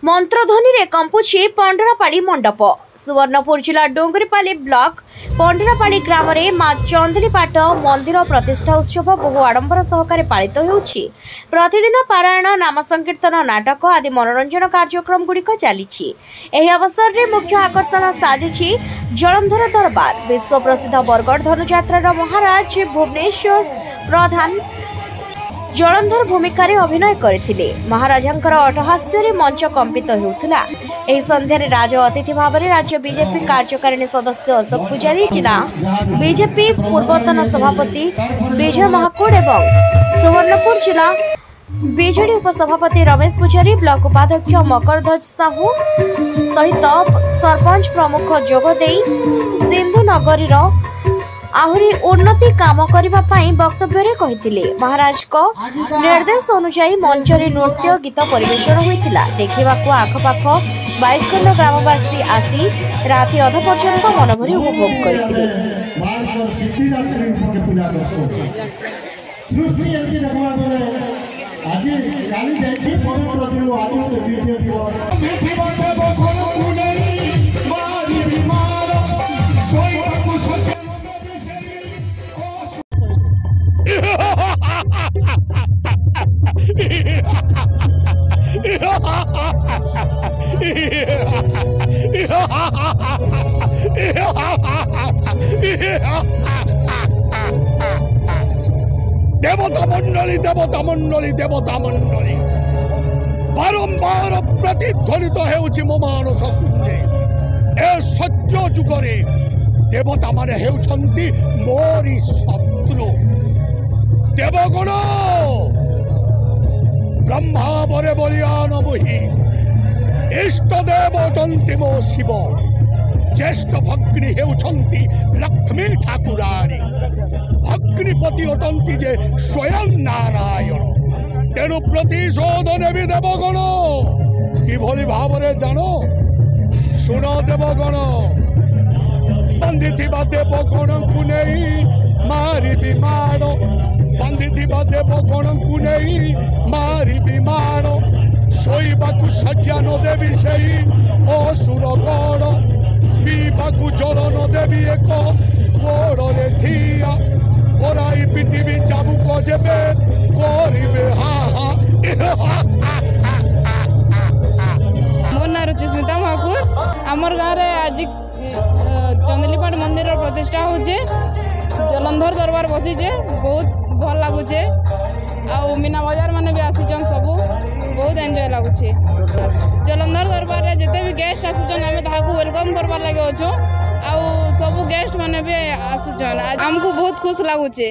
मंत्रध्वनि रे कंपुछि पंडरापाली मंडप। सुवर्णपुर जिला डोंगरीपाली ब्लॉक पंडरापाली ग्राम रे मां चंदली पाट मंदिर प्रतिष्ठा उत्सव बहु आडंबर सहकारे पालित होउछि। प्रतिदिन पारायण नाम संकीर्तन नाटक आदि मनोरंजन कार्यक्रम गुड़िक चलीछि। एही अवसर रे मुख्य आकर्षण साजिछि जलंधर दरबार। विश्व प्रसिद्ध बरगड़ धनुयात्रा महाराज भुवनेश्वर प्रधान जलंधर भूमिका अभिनय करथिले। महाराजांकर अट्टहास्य मंच कंपित होउथला। एही संध्यारे राज अतिथि भाव में राज्य बीजेपी कार्यकारिणी सदस्य अशोक पुजारी, जिला बीजेपी पूर्वतन सभापति विजय महाकुड़ एवं सुवर्णपुर जिला बीजेडी उपसभापति रमेश पुजारी, ब्लॉक उपाध्यक्ष मकरध्वज साहू सहित सरपंच प्रमुख जोगदे सिंधु नगरी आहुरी उन्नति काम करने वक्तव्य कही। महाराज को निर्देश अनुसार मंचरे नृत्य गीत परिवेषण होता देखा आखपाख 22 खंड ग्रामवासी आसी राति अध पर्यंत मनभरी उपभोग करते। देवता मंडली बारंबार प्रतिध्वनित हेउछि मो मानस कुंजे। ए सत्य जुगरे देवता माने हेउछंती मोरी शत्रु। देवगण ब्रह्मा बरे बलियान मोहि इष्ट देव अटंती मो शिव। ज्येष्ठ भग्नि हेउछंती लक्ष्मी ठाकुराणी। भग्निपति अटंती जे स्वयं नारायण। तेणु प्रतिशोध नेबी देवगण किभली भावरे जानो शुण देवगण। बंधिथिबा देवगण को नहीं मारिबी माड़। बंधिथिबा देवगण को नहीं मारिबी माड़। शोइबाकु शଯ୍या न देवी सेई असुर गण। पीबाकु जल न देवी एक गोड़े थिया। ओराई पृथ्वी चाबुक जेबे करिबे हा हा। मोर नाम रुचिस्मिता महाकुर। आमर गाँव आज चंदलीपाट मंदिर प्रतिष्ठा होचे। जलंधर दरबार बसीचे बहुत भल लगुचे। आ मीना बाजार माने भी आसीचन सबू बहुत एंजॉय लगुचे। जलंधर दरबार रे जते भी गेस्ट आसुचन हमें ताहाकू वेलकम करबार लागे अछो। आ सब गेस्ट माने भी आसुचन। हमको बहुत खुश लगुचे।